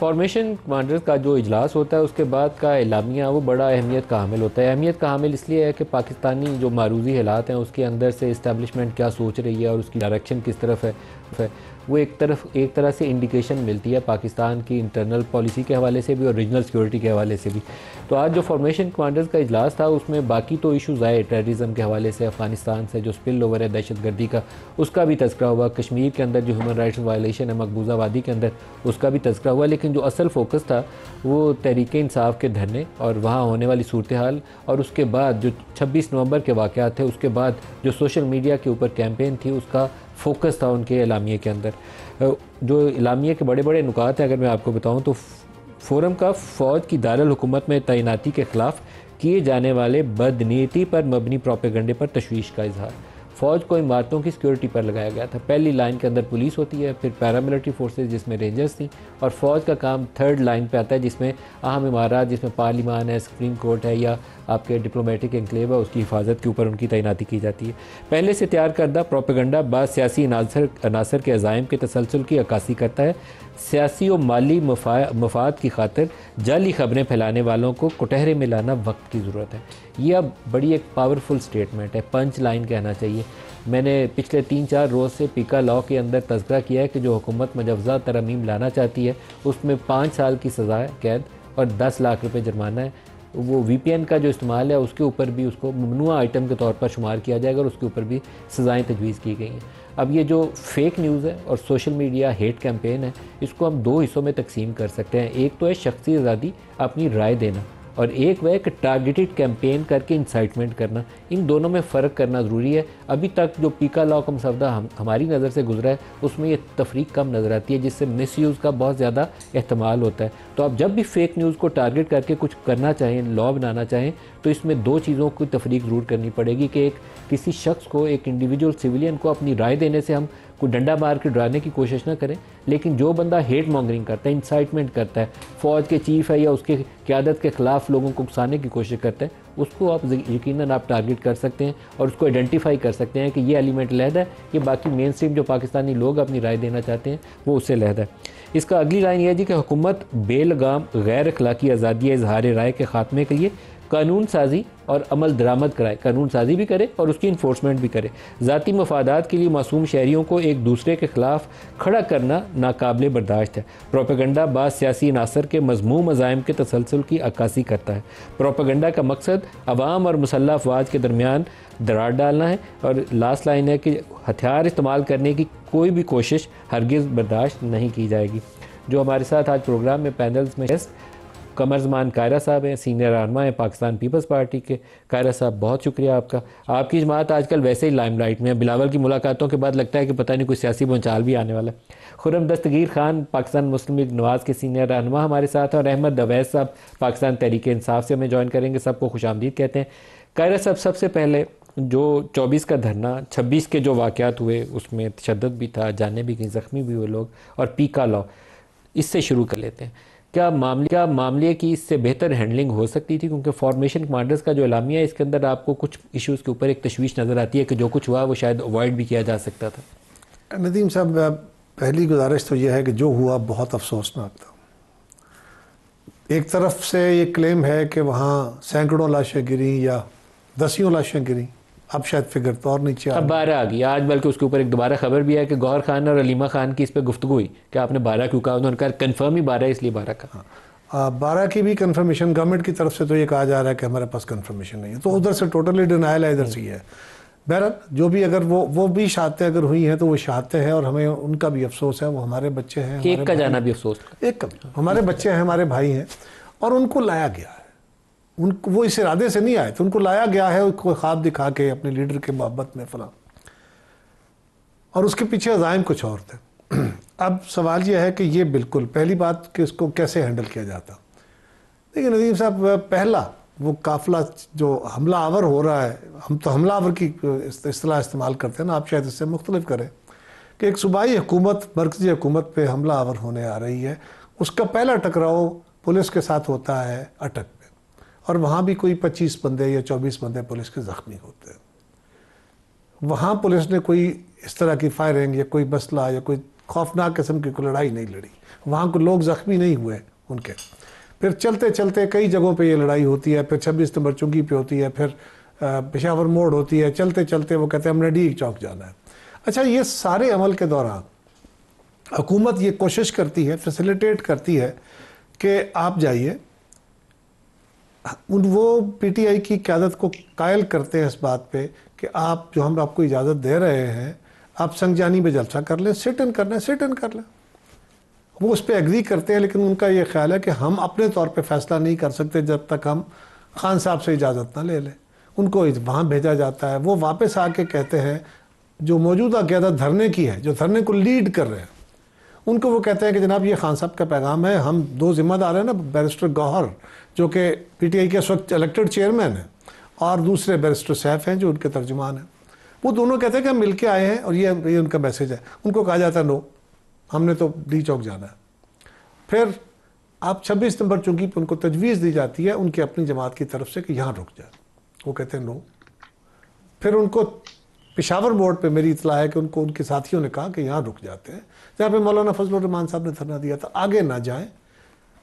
Formation commanders का जो इजलास होता है उसके बाद का एलामिया वो बड़ा अहमियत का हामिल होता है। अहमियत का हामिल इसलिए है कि पाकिस्तानी जो मारूजी हालात हैं उसके अंदर से इस्टेब्लिशमेंट क्या सोच रही है और उसकी डायरेक्शन किस तरफ है, वो एक तरह से इंडिकेशन मिलती है पाकिस्तान की इंटरनल पॉलिसी के हवाले से भी और रीजनल सिक्योरिटी के हवाले से भी। तो आज जो फॉर्मेशन कमांडर्स का इजलास था उसमें बाकी तो इशूज़ आए, टेररिज्म के हवाले से, अफगानिस्तान से जो स्पिल ओवर है दहशतगर्दी का, उसका भी तज़किरा हुआ, कश्मीर के अंदर जो ह्यूमन राइट्स वायलेशन है मकबूजा वादी के अंदर, उसका भी तज़किरा हुआ। लेकिन जो असल फोकस था वो तहरीक इंसाफ के धरने और वहाँ होने वाली सूरत हाल, और उसके बाद जो 26 नवंबर के वाक़यात थे, उसके बाद जो सोशल मीडिया के ऊपर कैंपेन थी, उसका फोकस था उनके एलामिया के अंदर। जो एलामिया के बड़े बड़े नुकात हैं अगर मैं आपको बताऊं तो फोरम का फ़ौज की दारुल हुकूमत में तैनाती के ख़िलाफ़ किए जाने वाले बदनीयती पर मबनी प्रोपेगंडे पर तशवीश का इजहार। फ़ौज को इमारतों की सिक्योरिटी पर लगाया गया था। पहली लाइन के अंदर पुलिस होती है, फिर पैरामिलिट्री फोर्सेस जिसमें रेंजर्स थी, और फ़ौज का काम थर्ड लाइन पे आता है जिसमें अहम इमारत, जिसमें पार्लिमान है, सुप्रीम कोर्ट है या आपके डिप्लोमेटिक एनक्लेव है, उसकी हिफाजत के ऊपर उनकी तैनाती की जाती है। पहले से तैयार करदा प्रोपेगंडा बाद सियासी अनासर के अज़ाइम के तसलसल की अक्कासी करता है। सियासी और माली मफाद की खातिर जाली खबरें फैलाने वालों को कुटहरे में लाना वक्त की ज़रूरत है। ये अब बड़ी एक पावरफुल स्टेटमेंट है, पंच लाइन कहना चाहिए। मैंने पिछले 3-4 रोज़ से पीका लॉ के अंदर तज़किरा किया है कि जो हुकूमत मुजव्वज़ा तरमीम लाना चाहती है उसमें 5 साल की सज़ा है, कैद, और 10 लाख रुपए जुर्माना है। वो VPN का जो इस्तेमाल है उसके ऊपर भी उसको ममनुआ आइटम के तौर पर शुमार किया जाएगा और उसके ऊपर भी सज़ाएँ तजवीज़ की गई हैं। अब ये जो फेक न्यूज़ है और सोशल मीडिया हेट कैंपेन है, इसको हम 2 हिस्सों में तकसीम कर सकते हैं। एक तो है शख्सी आज़ादी, अपनी राय देना, और एक वह कि टारगेटेड कैंपेन करके इंसाइटमेंट करना। इन दोनों में फ़र्क करना ज़रूरी है। अभी तक जो पीका लॉ का मसवदा हमारी नज़र से गुजरा है उसमें ये तफरीक कम नज़र आती है, जिससे मिसयूज़ का बहुत ज़्यादा एहतमाल होता है। तो आप जब भी फ़ेक न्यूज़ को टारगेट करके कुछ करना चाहें, लॉ बनाना चाहें, तो इसमें 2 चीज़ों की तफरीक ज़रूर करनी पड़ेगी कि एक किसी शख्स को, एक इंडिविजुअल सिविलियन को अपनी राय देने से हम कोई डंडा मार के डराने की कोशिश ना करें, लेकिन जो बंदा हेट मॉन्गरिंग करता है, इंसाइटमेंट करता है, फ़ौज के चीफ है या उसके क़यादत के ख़िलाफ़ लोगों को उकसाने की कोशिश करता है, उसको आप यकीनन आप टारगेट कर सकते हैं और उसको आइडेंटिफाई कर सकते हैं कि ये एलिमेंट लहदा है, ये बाकी मेन स्ट्रीम जो पाकिस्तानी लोग अपनी राय देना चाहते हैं वो उससे लहदा है। इसका अगली लाइन यह है जी कि हुकूमत बेलगाम गैर अखलाकी आज़ादी इजहार राय के ख़ात्मे के लिए कानून साजी और अमल दरामद कराए, कानून साजी भी करे और उसकी इन्फोर्समेंट भी करे। ज़ाती मफादात के लिए मासूम शहरियों को एक दूसरे के ख़िलाफ़ खड़ा करना नाकाबिले बर्दाश्त है। प्रोपेगंडा बाज़ सियासी अनासर के मज़मूम अज़ाइम के तसलसल की अक्कासी करता है। प्रोपेगंडा का मकसद अवाम और मुसल्लह अफवाज के दरमियान दरार डालना है। और लास्ट लाइन है कि हथियार इस्तेमाल करने की कोई भी कोशिश हरगिज़ बर्दाश्त नहीं की जाएगी। जो हमारे साथ आज प्रोग्राम में पैनल्स में कमरजमान कायरा साहब हैं, सीनियर रहनुमा हैं पाकिस्तान पीपल्स पार्टी के। कायरा साहब बहुत शुक्रिया आपका। आपकी जमात आजकल वैसे ही लाइमलाइट में है। बिलावल की मुलाकातों के बाद लगता है कि पता नहीं कोई सियासी भूचाल भी आने वाला है। खुर्रम दस्तगीर खान पाकिस्तान मुस्लिम लीग नवाज़ के सीनियर रहनुमा हमारे साथ हैं, और अहमद अवैस साहब पाकिस्तान तहरीक इंसाफ से हमें ज्वाइन करेंगे। सबको खुशामदीद कहते हैं। कायरा साहब, सबसे पहले जो 24 का धरना, 26 के जो वाक़यात हुए उसमें तशद्दुद भी था, जाने भी गई, ज़ख्मी भी हुए लोग, और पीका लॉ, इससे शुरू कर लेते हैं। क्या मामले की इससे बेहतर हैंडलिंग हो सकती थी? क्योंकि फॉर्मेशन कमांडर्स का जो एलामिया है इसके अंदर आपको कुछ इश्यूज़ के ऊपर एक तशवीश नज़र आती है कि जो कुछ हुआ वो शायद अवॉइड भी किया जा सकता था। नदीम साहब, पहली गुजारिश तो यह है कि जो हुआ बहुत अफसोसनाक था। एक तरफ से ये क्लेम है कि वहाँ सैकड़ों लाशें गिरी या दसियों लाशें गिरी, अब शायद फिगर तो और नीचे अब 12 आ गई आज, बल्कि उसके ऊपर एक दोबारा खबर भी है कि गौहर खान और अलीमा खान की इस पर गुफ्तगू हुई कि आपने 12 क्यों कहा। उन्होंने कहा कन्फर्म ही 12 है इसलिए 12 का। 12 की भी कंफर्मेशन गवर्नमेंट की तरफ से तो ये कहा जा रहा है कि हमारे पास कंफर्मेशन नहीं है, तो उधर से टोटली डिनायल है, इधर से ही है। बहरहाल जो भी, अगर वो भी शहादतें अगर हुई हैं तो वो शहादतें हैं और हमें उनका भी अफसोस है। वो हमारे बच्चे हैं, एक का जाना भी अफसोस, एक का हमारे बच्चे हैं, हमारे भाई हैं, और उनको लाया गया है। उनको वो इस इरादे से नहीं आए, तो उनको लाया गया है कोई ख्वाब दिखा के अपने लीडर के मोहब्बत में फला, और उसके पीछे अज़ाइम कुछ और थे। अब सवाल यह है कि ये बिल्कुल पहली बात कि इसको कैसे हैंडल किया जाता। देखिए नदीम साहब, पहला वो काफिला जो हमला आवर हो रहा है, हम तो हमला आवर की इस्तेलाह इस्तेमाल करते हैं ना, आप शायद इससे मुख्तलिफ करें कि एक सूबाई हुकूमत मरकज़ी हुकूमत पे हमला आवर होने आ रही है। उसका पहला टकराव पुलिस के साथ होता है अटक पे, और वहाँ भी कोई 25 बंदे या 24 बंदे पुलिस के ज़ख्मी होते हैं। वहाँ पुलिस ने कोई इस तरह की फायरिंग या कोई मसला या कोई खौफनाक किस्म की कोई लड़ाई नहीं लड़ी, वहाँ को लोग ज़ख्मी नहीं हुए उनके। फिर चलते चलते कई जगहों पे ये लड़ाई होती है, फिर 26 नंबर चुंगी पे होती है, फिर पेशावर मोड़ होती है, चलते चलते वो कहते हैं हमने डी चौक जाना है। अच्छा, ये सारे अमल के दौरान हुकूमत ये कोशिश करती है, फैसिलिटेट करती है कि आप जाइए, वो पीटीआई की क़यादत को कायल करते हैं इस बात पे कि आप जो हम आपको इजाज़त दे रहे हैं, आप संगजानी में जलसा कर लें, सिट इन करना है सिट इन कर लें। वो उस पर एग्री करते हैं, लेकिन उनका ये ख्याल है कि हम अपने तौर पे फ़ैसला नहीं कर सकते जब तक हम खान साहब से इजाज़त ना ले लें। उनको वहाँ भेजा जाता है, वो वापस आके कहते हैं, जो मौजूदा क़यादत धरने की है, जो धरने को लीड कर रहे हैं, उनको वो कहते हैं कि जनाब ये खान साहब का पैगाम है, हम दो ज़िम्मेदार हैं ना, बैरिस्टर गौहर जो कि पीटीआई के इस वक्त इलेक्टेड चेयरमैन हैं, और दूसरे बैरिस्टर सैफ हैं जो उनके तर्जुमान हैं, वो दोनों कहते हैं कि हम मिल के आए हैं और ये उनका मैसेज है। उनको कहा जाता है नो, हमने तो डी चौक जाना है। फिर आप 26 नंबर चौकी पर उनको तजवीज़ दी जाती है उनकी अपनी जमात की तरफ से कि यहाँ रुक जाए, वो कहते हैं नो। फिर उनको पेशावर मोड़ पे मेरी इतला है कि उनको उनके साथियों ने कहा कि यहाँ रुक जाते हैं, जहाँ पे मौलाना फजलुर रहमान साहब ने धरना दिया था, आगे ना जाएं,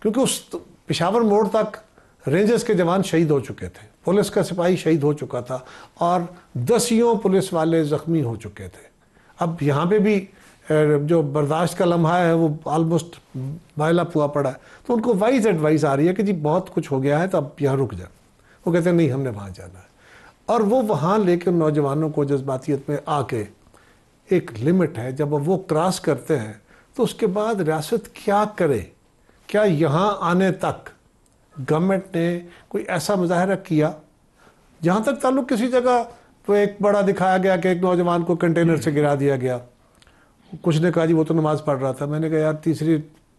क्योंकि उस पेशावर मोड़ तक रेंजर्स के जवान शहीद हो चुके थे, पुलिस का सिपाही शहीद हो चुका था और दसियों पुलिस वाले ज़ख्मी हो चुके थे। अब यहाँ पे भी जो बर्दाश्त का लम्हा है वो ऑलमोस्ट बायला पुआ पड़ा है। तो उनको वाइज एडवाइस आ रही है कि जी बहुत कुछ हो गया है, तो अब यहाँ रुक जाए। वो कहते हैं नहीं, हमने वहाँ जाना है। और वो वहाँ लेकर नौजवानों को जज्बातियत में आके, एक लिमिट है, जब वो क्रॉस करते हैं तो उसके बाद रियासत क्या करे। क्या यहाँ आने तक गवर्नमेंट ने कोई ऐसा मुजाहरा किया? जहाँ तक ताल्लुक किसी जगह तो एक बड़ा दिखाया गया कि एक नौजवान को कंटेनर से गिरा दिया गया, कुछ ने कहा जी वो तो नमाज़ पढ़ रहा था। मैंने कहा यार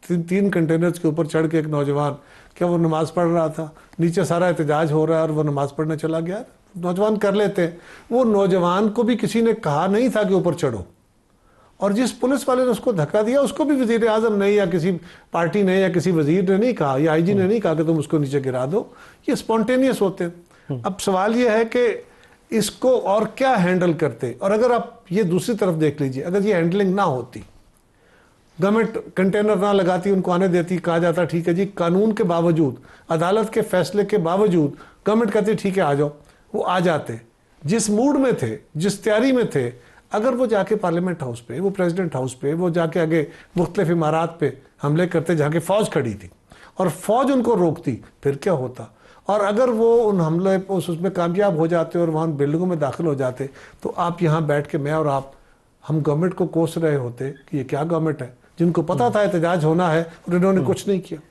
तीन कंटेनर्स के ऊपर चढ़ के एक नौजवान, क्या वो नमाज़ पढ़ रहा था? नीचे सारा एहतजाज हो रहा है और वो नमाज़ पढ़ने चला गया। नौजवान कर लेते हैं। वो नौजवान को भी किसी ने कहा नहीं था कि ऊपर चढ़ो, और जिस पुलिस वाले ने उसको धक्का दिया उसको भी वज़ीर आज़म ने या किसी पार्टी ने या किसी वज़ीर ने नहीं कहा या आईजी ने नहीं कहा कि तुम उसको नीचे गिरा दो। ये स्पॉन्टेनियस होते हैं। अब सवाल ये है कि इसको और क्या हैंडल करते। और अगर आप ये दूसरी तरफ देख लीजिए, अगर ये हैंडलिंग ना होती, गवर्नमेंट कंटेनर ना लगाती, उनको आने देती, कहा जाता ठीक है जी, कानून के बावजूद, अदालत के फैसले के बावजूद गवर्नमेंट कहती ठीक है आ जाओ, वो आ जाते। जिस मूड में थे, जिस तैयारी में थे, अगर वो जाके पार्लियामेंट हाउस पे, वो प्रेसिडेंट हाउस पे, वो जाके आगे मुख्तलिफ इमारात पे हमले करते जहाँ की फ़ौज खड़ी थी और फ़ौज उनको रोकती, फिर क्या होता। और अगर वो उन हमले उसमें कामयाब हो जाते और वहाँ बिल्डिंगों में दाखिल हो जाते, तो आप यहाँ बैठ के, मैं और आप, हम गवर्नमेंट को कोस रहे होते कि ये क्या गवर्नमेंट है जिनको पता था एहतजाज होना है और इन्होंने कुछ नहीं किया।